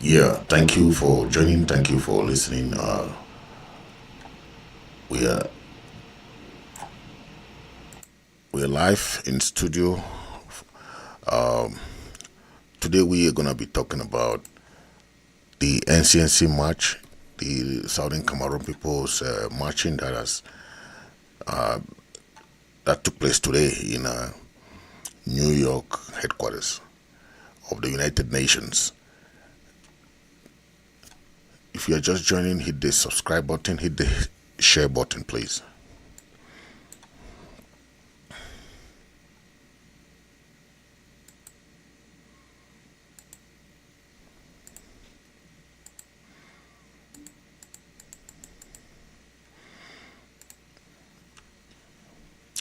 Yeah, thank you for joining. Thank you for listening. We are we're live in studio. Um, Today we are gonna be talking about the NCNC march, the Southern Cameroon people's marching that took place today in New York headquarters of the United Nations. If you are just joining, hit the subscribe button, hit the share button, please.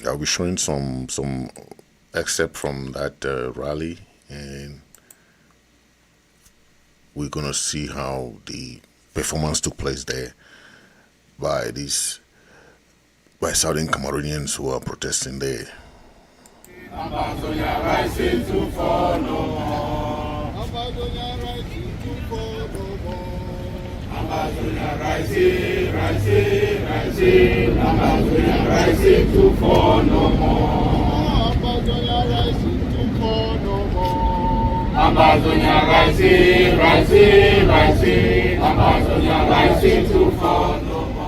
I'll be showing some excerpt from that rally, and we're gonna see how the performance took place there by Southern Cameroonians who are protesting there. Ambazonians rising to fall no more. Ambazonians rising to fall no more. Ambazonians rising, rising, rising. Ambazonians rising to fall no more. Ambazonians rising to fall no more. Ambazonians rising, rising, rising. Ambazonians rising to fall no more.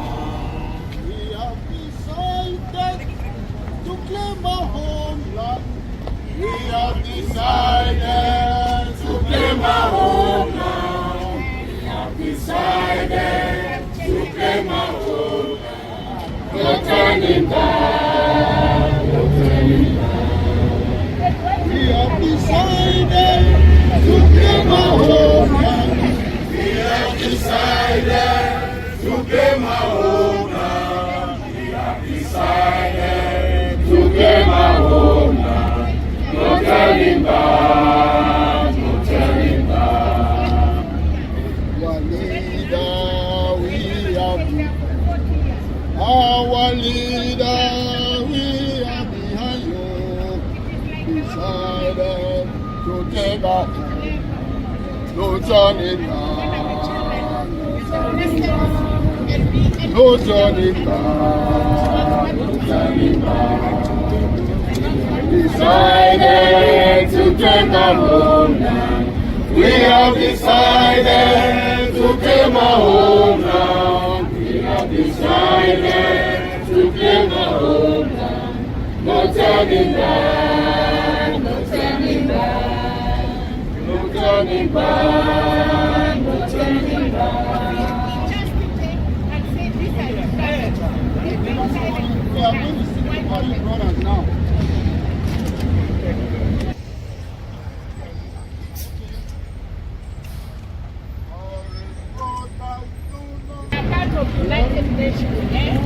We have decided to claim our homeland. We have decided to claim our homeland. We have decided to claim our homeland. No turning back, no turning back. We have decided to claim our homeland. We have decided to claim our homeland. We have decided to claim our homeland. No turning back, no turning back. Our leader, we have our leader, we are behind you. Decided to take our no turning back, no turning back, no turning back. Decided to take our homeland. We have decided to claim our homeland. We have decided to claim our homeland. No turning back, no turning back, no turning back, no turning back. We are going to see the Holy Brothers now. Of the United Nations, eh?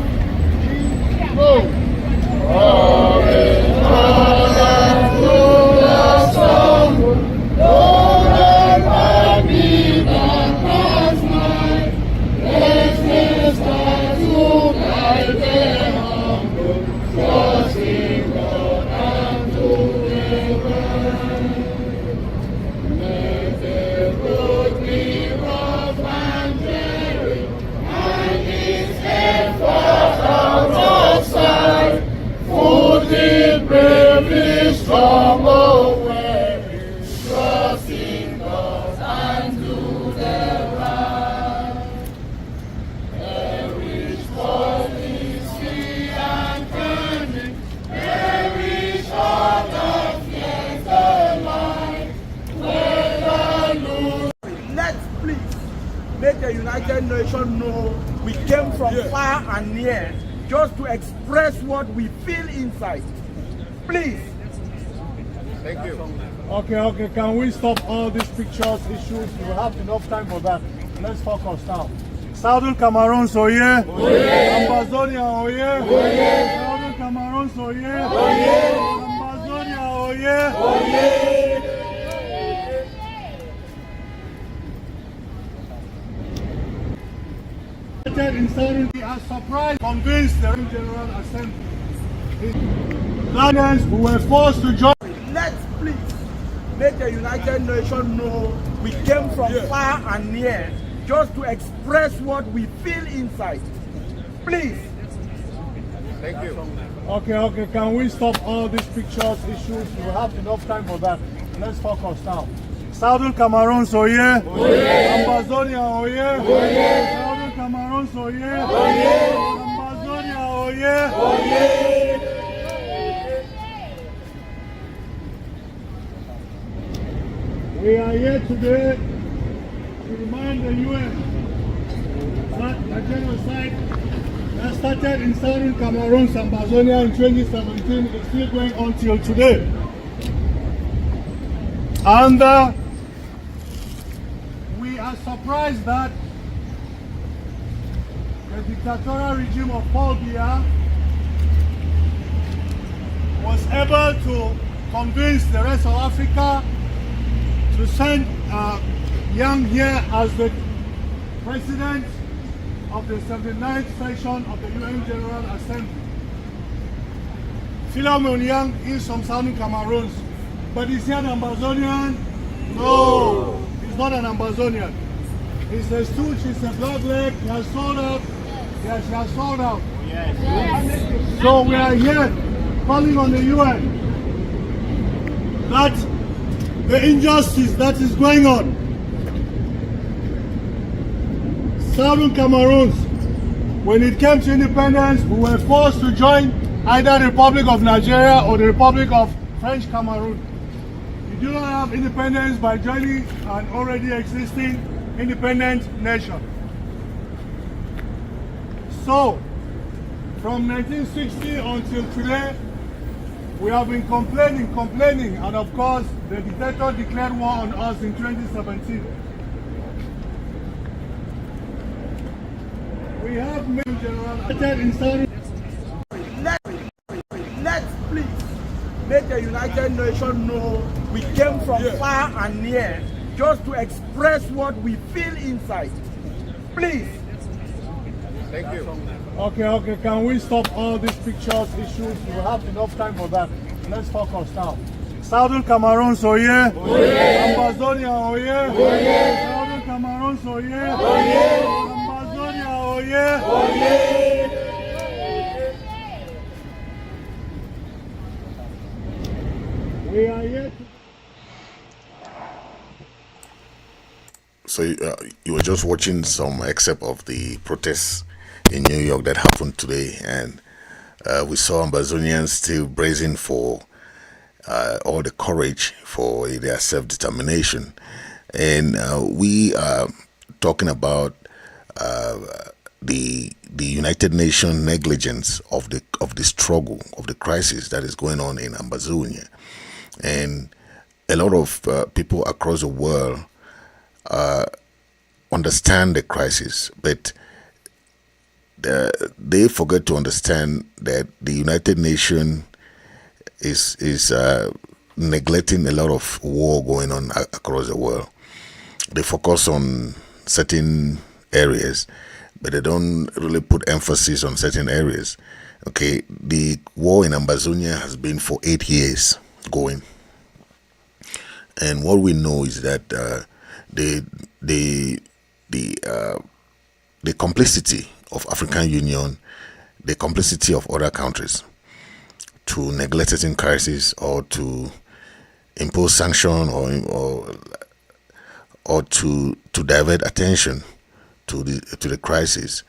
Make the United Nations know we came from far and near just to express what we feel inside. Please. Thank you. Okay, can we stop all these pictures issues? We have enough time for that. Let's focus now. Southern Cameroon, so yeah. Ambazonians, oh yeah. Southern Cameroon, so yeah. Ambazonians, oh yeah. In Southern, he has surprised, convinced the General Assembly. Kenyans who were forced to join. Let's please make the United Nations know we came from far and near just to express what we feel inside. Please. Thank you. Okay, can we stop all these pictures, issues? We have enough time for that. Let's focus now. Southern Cameroon, so yeah. Ambazonians, oh yeah. Southern Cameroon, so yeah. Ambazonians, oh yeah. We are here today to remind the UN that the genocide that started in Southern Cameroon, Ambazonia in 2017 is still going on till today. And we are surprised that the dictatorial regime of Paul Biya was able to convince the rest of Africa to send Yang here as the president of the 79th session of the UN General Assembly. Philemon Yang is from Southern Cameroon, but is he an Ambazonian? No, he's not an Ambazonian. He's a stooge, he's a bloodleg, he has sold out. Yes, he has sold out. Yes. So we are here calling on the UN that the injustice that is going on. Southern Cameroon, when it came to independence, we were forced to join either the Republic of Nigeria or the Republic of French Cameroon. You do not have independence by joining an already existing independent nation. So, from 1960 until today, we have been complaining, and of course, the dictator declared war on us in 2017. We have many general in Saudi. Let's please make the United Nations know we came from far and near just to express what we feel inside. Please. Thank you. Okay, can we stop all these pictures, issues? We have enough time for that. Let's focus now. Southern Cameroon, so yeah. Ambazonians, oh yeah. Southern Cameroon, so yeah. Ambazonians, oh yeah. We are here to... So you were just watching some excerpt of the protests in New York that happened today, and we saw Ambazonians still bracing for all the courage for their self-determination. And we are talking about the United Nations negligence of the struggle, of the crisis that is going on in Ambazonia. And a lot of people across the world understand the crisis, but they forget to understand that the United Nations is neglecting a lot of war going on across the world. They focus on certain areas, but they don't really put emphasis on certain areas. Okay, the war in Ambazonia has been for 8 years going, and what we know is that the complicity of African Union, the complicity of other countries to neglect certain crises or to impose sanction or to divert attention to the crisis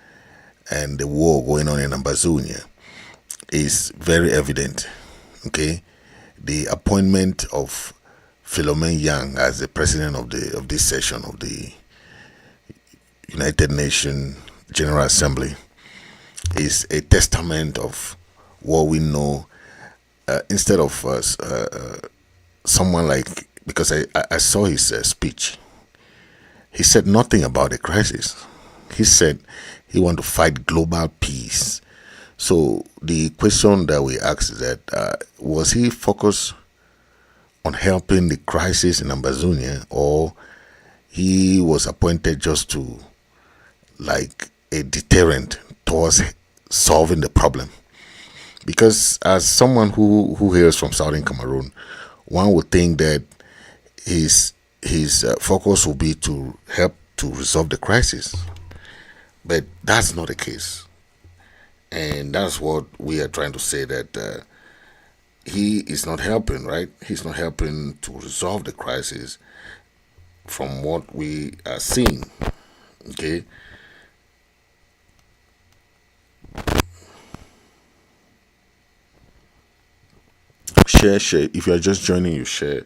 and the war going on in Ambazonia is very evident. Okay, the appointment of Philemon Yang as the president of this session of the United Nations General Assembly is a testament of what we know. Instead of someone like, because I saw his speech, he said nothing about the crisis. He said he want to fight global peace. So the question that we ask is that was he focused on helping the crisis in Ambazonia, or he was appointed just to like a deterrent towards solving the problem? Because as someone who hails from Southern Cameroon, one would think that his focus will be to help to resolve the crisis, but that's not the case, and that's what we are trying to say, that he is not helping, right? He's not helping to resolve the crisis from what we are seeing. Okay. Share. If you are just joining, you share.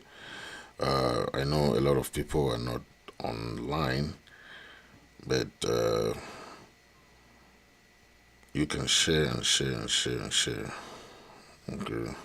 I know a lot of people are not online, but you can share and share and share and share. Okay.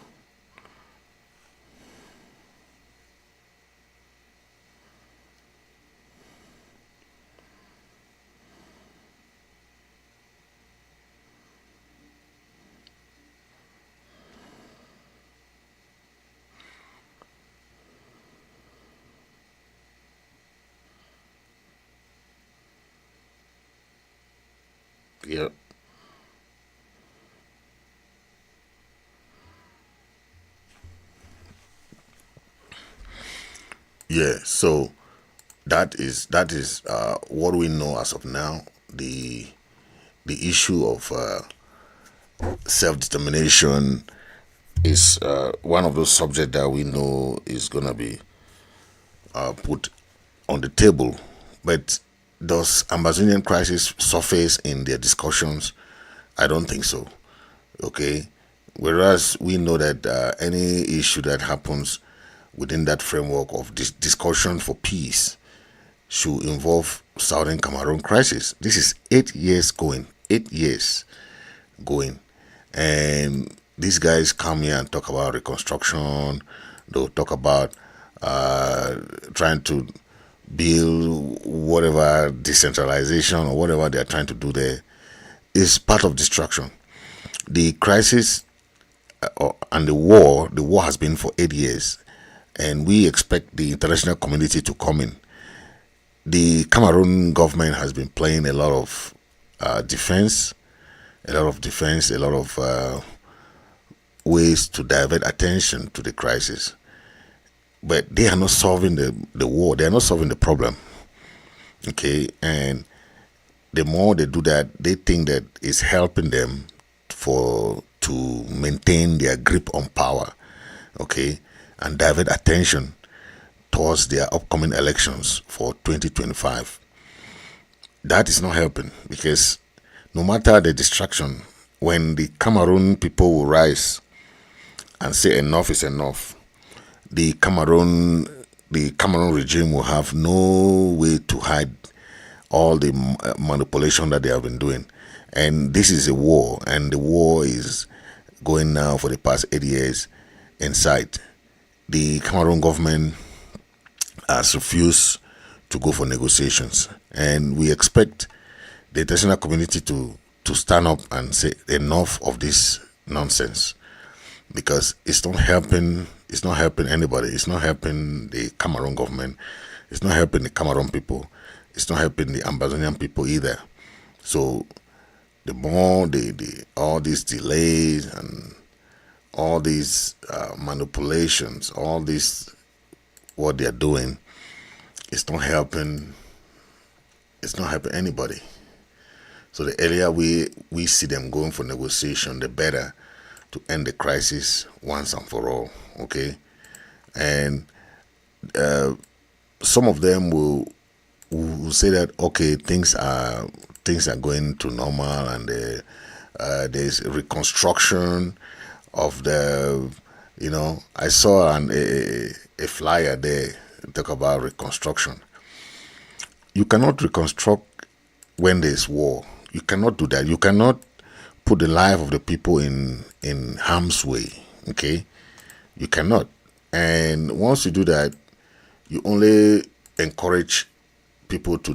Yep. Yeah. So that is what we know as of now. The issue of self-determination is one of those subjects that we know is gonna be put on the table. But does Ambazonian crisis surface in their discussions? I don't think so. Okay. Whereas we know that any issue that happens within that framework of this discussion for peace should involve Southern Cameroon crisis. This is 8 years going, 8 years going, and these guys come here and talk about reconstruction. They'll talk about trying to build whatever decentralization or whatever they're trying to do there is part of destruction. The crisis and the war has been for 8 years, and we expect the international community to come in. The Cameroon government has been playing a lot of defense, a lot of ways to divert attention to the crisis. But they are not solving the war. They are not solving the problem. Okay, and the more they do that, they think that it's helping them to maintain their grip on power. Okay, and divert attention towards their upcoming elections for 2025. That is not helping, because no matter the distraction, when the Cameroon people will rise and say enough is enough, the Cameroon regime will have no way to hide all the manipulation that they have been doing. And this is a war, and the war is going now for the past 8 years in sight. The Cameroon government has refused to go for negotiations, and we expect the international community to stand up and say enough of this nonsense, because it's not helping anybody. It's not helping the Cameroon government. It's not helping the Cameroon people. It's not helping the Ambazonian people either. So the more all these delays and all these manipulations, all this what they're doing, it's not helping anybody. So the earlier we see them going for negotiation, the better, to end the crisis once and for all. Okay, and some of them will say that okay, things are going to normal, and there's reconstruction of the, I saw a flyer there talk about reconstruction. You cannot reconstruct when there's war. You cannot do that. You cannot put the life of the people in harm's way. Okay, you cannot. And once you do that, you only encourage people to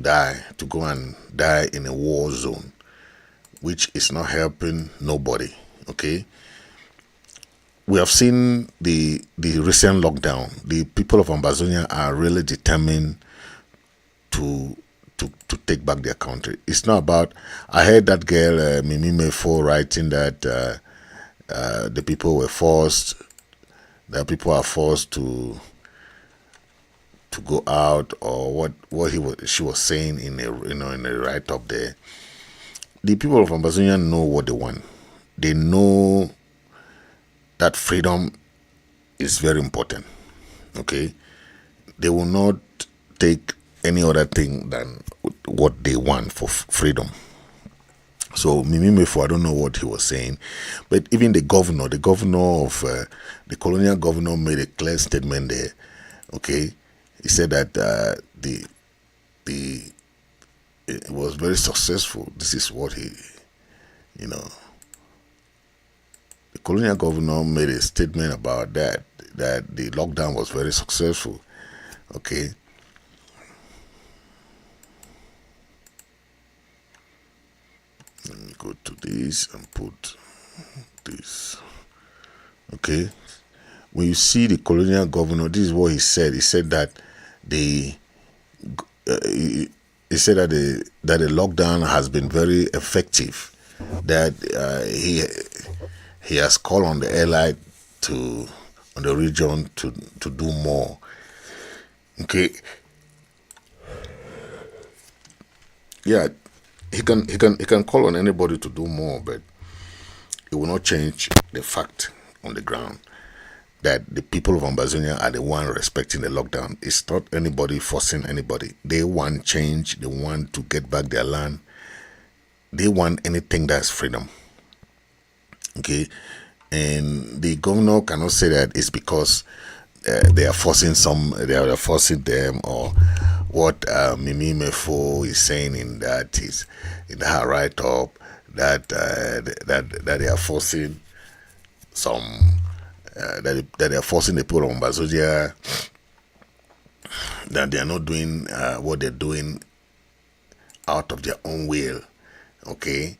go and die in a war zone, which is not helping nobody. Okay, we have seen the recent lockdown. The people of Ambazonia are really determined to take back their country. It's not about. I heard that girl Mimi Mefo writing that the people were forced. That people are forced to to go out, or what she was saying in a write up there. The people of Ambazonia know what they want. They know that freedom is very important. Okay, they will not take any other thing than what they want for freedom. So Mimi Mefo, I don't know what he was saying, but even the governor of the colonial governor made a clear statement there. Okay, he said that it was very successful. This is what the colonial governor made a statement about that the lockdown was very successful. Okay. Let me go to this and put this. Okay. When you see the colonial governor, this is what he said. He said that he said that the lockdown has been very effective. That he has called on the allied on the region to do more. Okay. Yeah, he can call on anybody to do more, but it will not change the fact on the ground that the people of Ambazonia are the one respecting the lockdown. It's not anybody forcing anybody. They want change. They want to get back their land. They want anything that's freedom. Okay, and the governor cannot say that it's because they are forcing them, or what Mimi Mefo is saying in her write up that they are forcing that they are forcing the people of Ambazonia, that they are not doing what they're doing out of their own will. Okay,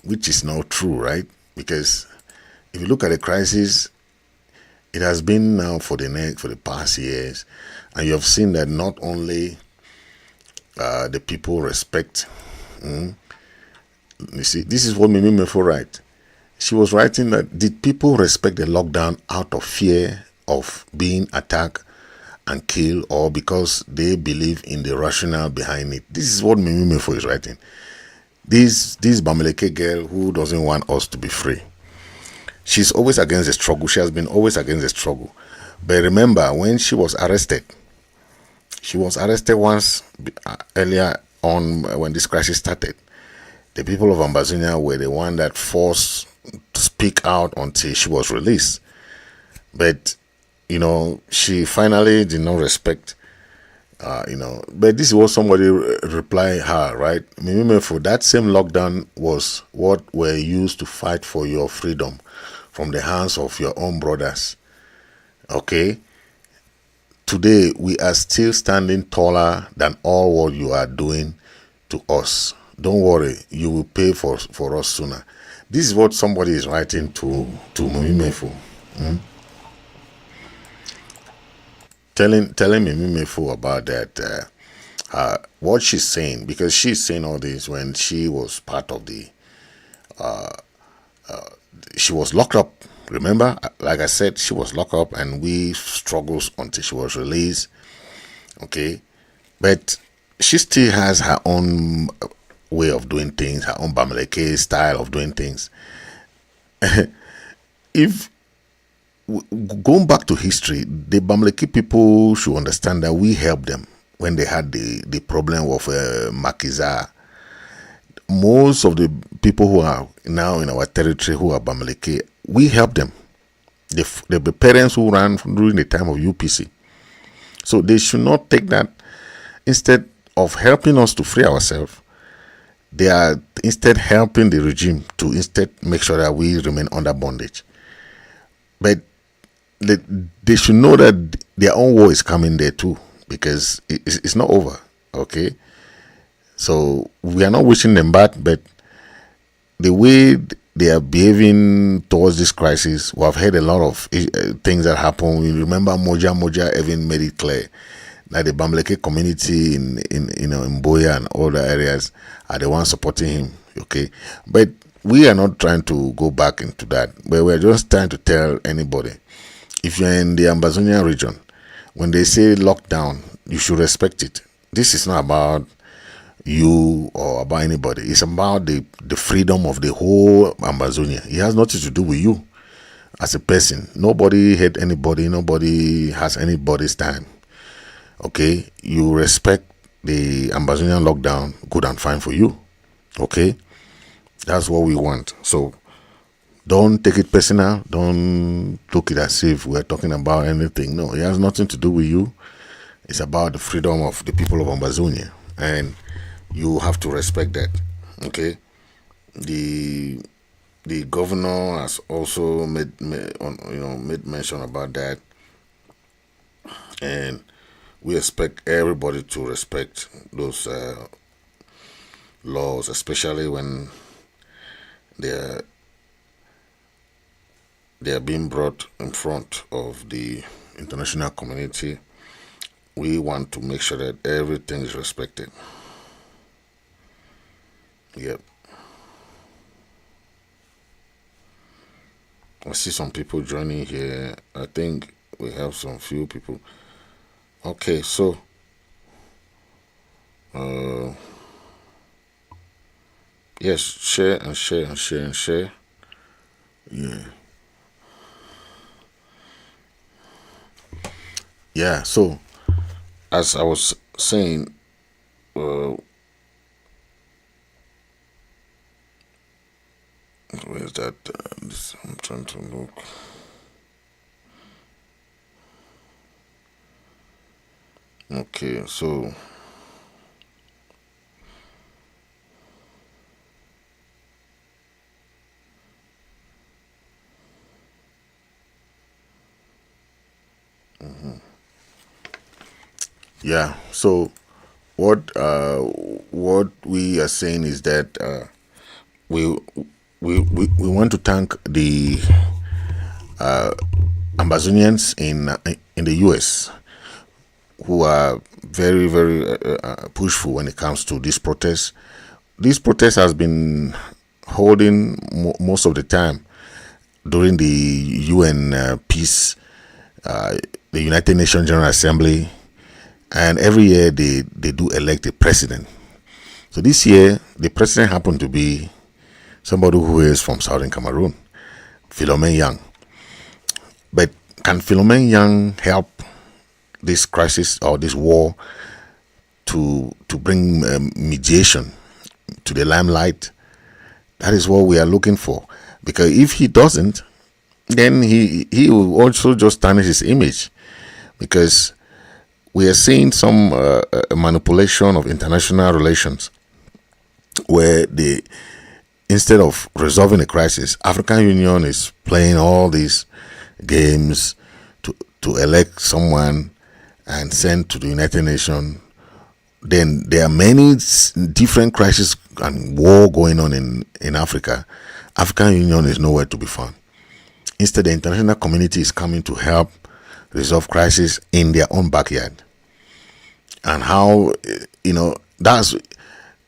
which is not true, right? Because if you look at the crisis, it has been now for the past years, and you have seen that not only the people respect. You see, this is what Mimi Mefo write. She was writing that did people respect the lockdown out of fear of being attacked and killed, or because they believe in the rationale behind it? This is what Mimi Mefo is writing. This Bamileke girl who doesn't want us to be free. She's always against the struggle. She has been always against the struggle. But remember, when she was arrested once earlier on when this crisis started. The people of Ambazonia were the one that forced to speak out until she was released. But, she finally did not respect, But this is what somebody replied her, right? For that same lockdown was what were used to fight for your freedom from the hands of your own brothers. Okay? Today, we are still standing taller than all what you are doing to us. Don't worry, you will pay for us sooner. This is what somebody is writing to Mimimefo. Telling Mimimefo about that, what she's saying, because she's saying all this when she was part of she was locked up. Remember, like I said, she was locked up and we struggled until she was released. Okay, but she still has her own way of doing things, her own Bamileke style of doing things. If going back to history, the Bamileke people should understand that we helped them when they had the problem of Makiza. Most of the people who are now in our territory who are Bamileke, we helped them. The parents who ran during the time of UPC. So they should not take that. Instead of helping us to free ourselves, they are instead helping the regime to instead make sure that we remain under bondage. But they should know that their own war is coming there too, because it's not over. Okay, so we are not wishing them bad, but the way they are behaving towards this crisis, we have heard a lot of things that happen. We remember Moja even made it clear that the Bamileke community in Boya and other areas are the ones supporting him. Okay, but we are not trying to go back into that, but we are just trying to tell anybody, if you're in the Ambazonian region, when they say lockdown, you should respect it. This is not about you or about anybody. It's about the freedom of the whole Ambazonia. It has nothing to do with you as a person. Nobody hate anybody. Nobody has anybody's time. Okay, you respect the Ambazonian lockdown, good and fine for you. Okay, that's what we want. So don't take it personal. Don't look it as if we're talking about anything. No, it has nothing to do with you. It's about the freedom of the people of Ambazonia, and you have to respect that. Okay, the governor has also made mention about that, and we expect everybody to respect those laws, especially when they are being brought in front of the international community. We want to make sure that everything is respected. Yep. I see some people joining here. I think we have some few people. Okay, so yes, share and share and share and share. Yeah. Yeah, so as I was saying, where's that? I'm trying to look. Okay, so yeah, so what we are saying is that we want to thank the Ambazonians in the US, who are very, very pushful when it comes to this protest. This protest has been holding most of the time during the UN peace, the United Nations General Assembly, and every year they do elect a president. So this year, the president happened to be somebody who is from Southern Cameroon, Philomene Yang. But can Philomene Yang help this crisis or this war to bring mediation to the limelight? That is what we are looking for. Because if he doesn't, then he will also just tarnish his image. Because we are seeing some manipulation of international relations, where instead of resolving a crisis, African Union is playing all these games to elect someone and send to the United Nations. Then there are many different crises and war going on in Africa. African Union is nowhere to be found. Instead, the international community is coming to help resolve crisis in their own backyard. And how, you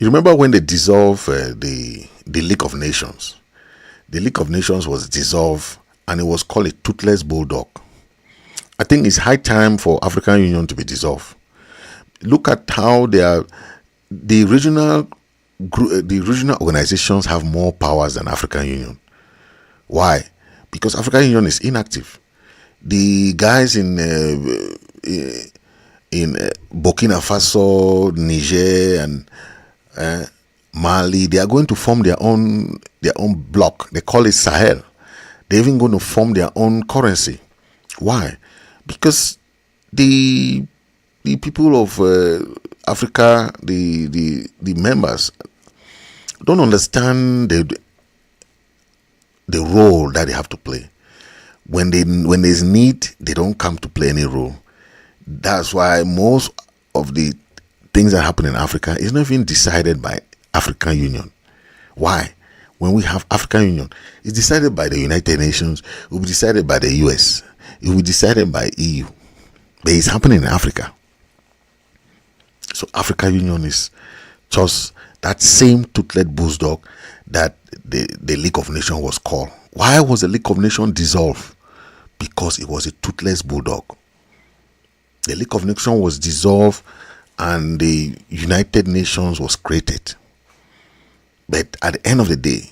remember when they dissolved the League of Nations? The League of Nations was dissolved, and it was called a toothless bulldog. I think it's high time for African Union to be dissolved. Look at how the regional organizations have more powers than African Union. Why? Because African Union is inactive. The guys in Burkina Faso, Niger, and Mali, they are going to form their own bloc. They call it Sahel. They're even going to form their own currency. Why? Because the people of Africa, the members, don't understand the role that they have to play. When there's need, they don't come to play any role. That's why most of the things that happen in Africa is not even decided by African Union. Why? When we have African Union, it's decided by the United Nations, it will be decided by the US, it will be decided by EU. But it's happening in Africa. So African Union is just that same toothless bulldog that the League of Nations was called. Why was the League of Nations dissolved? Because it was a toothless bulldog. The League of Nations was dissolved and the United Nations was created. But at the end of the day,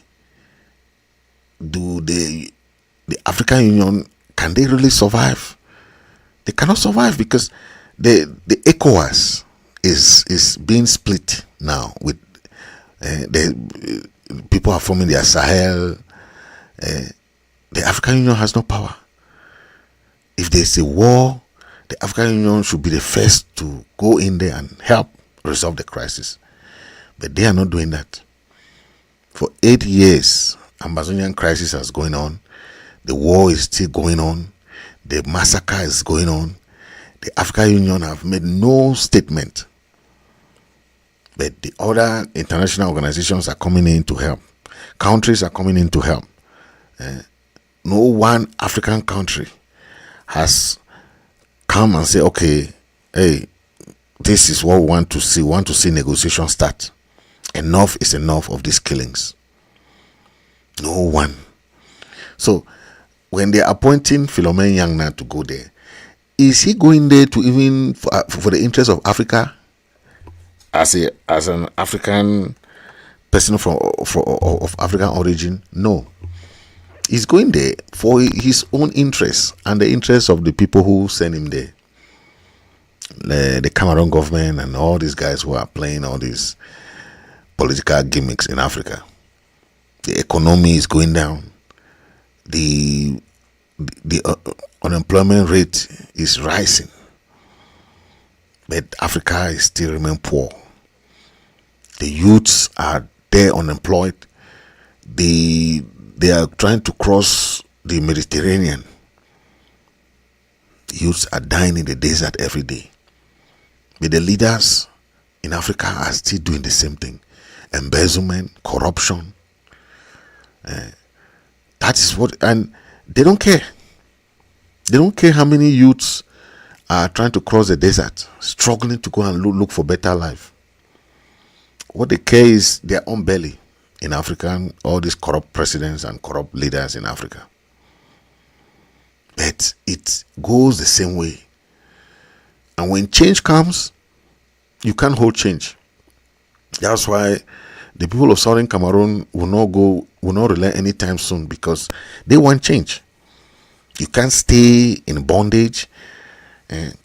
do the African Union, can they really survive? They cannot survive because the ECOWAS is being split now. With the people are forming their Sahel. The African Union has no power. If there's a war, the African Union should be the first to go in there and help resolve the crisis. But they are not doing that. For 8 years, Ambazonian crisis is going on. The war is still going on. The massacre is going on. The African Union have made no statement. But the other international organizations are coming in to help. Countries are coming in to help. No one African country has come and say, okay, hey, this is what we want to see. We want to see negotiations start. Enough is enough of these killings. No one. So when they're appointing Philomen Yang now to go there, is he going there to even for the interest of Africa as an African person of African origin? No. He's going there for his own interests and the interests of the people who send him there. The Cameroon government and all these guys who are playing all these political gimmicks in Africa. The economy is going down. The unemployment rate is rising. But Africa is still remain poor. The youths are there unemployed. They are trying to cross the Mediterranean. The youths are dying in the desert every day. But the leaders in Africa are still doing the same thing. Embezzlement, corruption. That is what, and they don't care. They don't care how many youths are trying to cross the desert, struggling to go and look for better life. What they care is their own belly in Africa, all these corrupt presidents and corrupt leaders in Africa. But it goes the same way. And when change comes, you can't hold change. That's why the people of Southern Cameroon will not relent anytime soon, because they want change. You can't stay in bondage.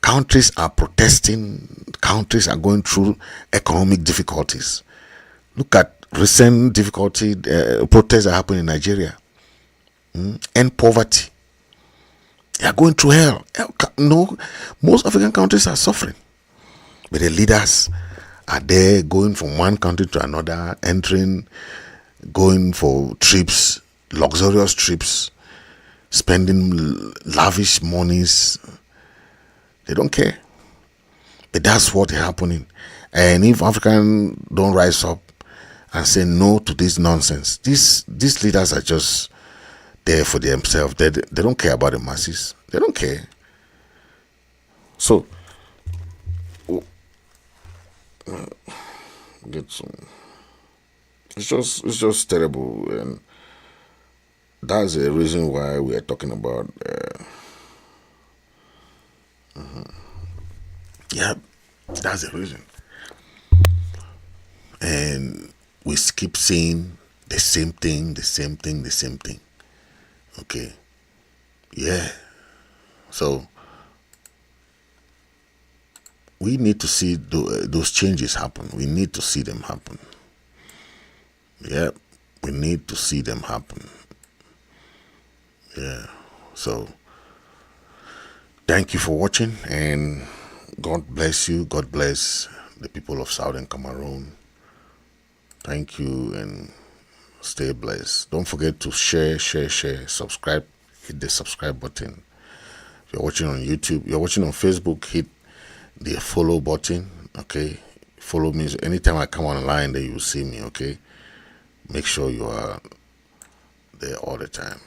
Countries are protesting. Countries are going through economic difficulties. Look at recent difficulty protests that happen in Nigeria. End poverty. They are going through hell. No, most African countries are suffering, but the leaders are there going from one country to another, going for trips, luxurious trips, spending lavish monies. They don't care. But that's what is happening. And if Africans don't rise up and say no to this nonsense, these leaders are just there for themselves. They don't care about the masses. They don't care. So, it's just terrible, and that's the reason why we are talking about. Yeah, that's the reason. And we keep saying the same thing. Okay. Yeah. So we need to see those changes happen. We need to see them happen. Yeah. We need to see them happen. Yeah. So thank you for watching, and God bless you. God bless the people of Southern Cameroon. Thank you, and stay blessed. Don't forget to share, subscribe, hit the subscribe button. If you're watching on YouTube, you're watching on Facebook, hit the follow button, okay? Follow me. So anytime I come online, then you will see me, okay? Make sure you are there all the time.